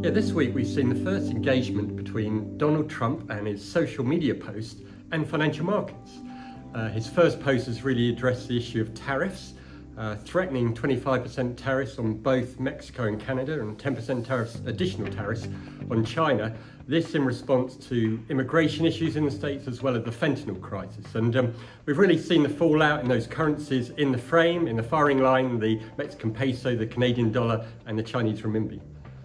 Yeah, this week we've seen the first engagement between Donald Trump and his social media post and financial markets. His first post has really addressed the issue of tariffs, threatening 25% tariffs on both Mexico and Canada and 10% additional tariffs on China. This in response to immigration issues in the States as well as the fentanyl crisis. And we've really seen the fallout in those currencies in the frame, in the firing line, the Mexican peso, the Canadian dollar and the Chinese renminbi.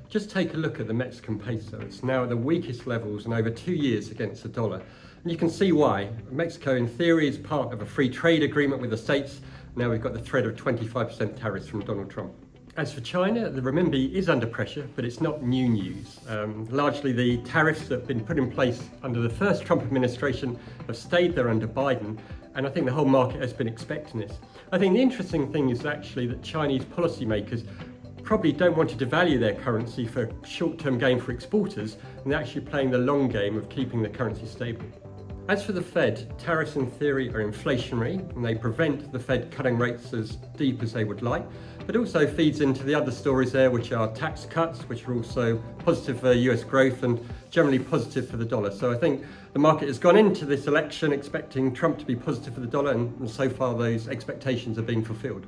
Just take a look at the Mexican peso. It's now at the weakest levels in over 2 years against the dollar. And you can see why. Mexico, in theory, is part of a free trade agreement with the States. Now we've got the threat of 25% tariffs from Donald Trump. As for China, the renminbi is under pressure, but it's not new news. Largely the tariffs that have been put in place under the first Trump administration have stayed there under Biden, and I think the whole market has been expecting this. I think the interesting thing is actually that Chinese policymakers probably don't want to devalue their currency for short-term gain for exporters, and they're actually playing the long game of keeping the currency stable. As for the Fed, tariffs in theory are inflationary and they prevent the Fed cutting rates as deep as they would like, but also feeds into the other stories there, which are tax cuts, which are also positive for US growth and generally positive for the dollar. So I think the market has gone into this election expecting Trump to be positive for the dollar, and so far those expectations are being fulfilled.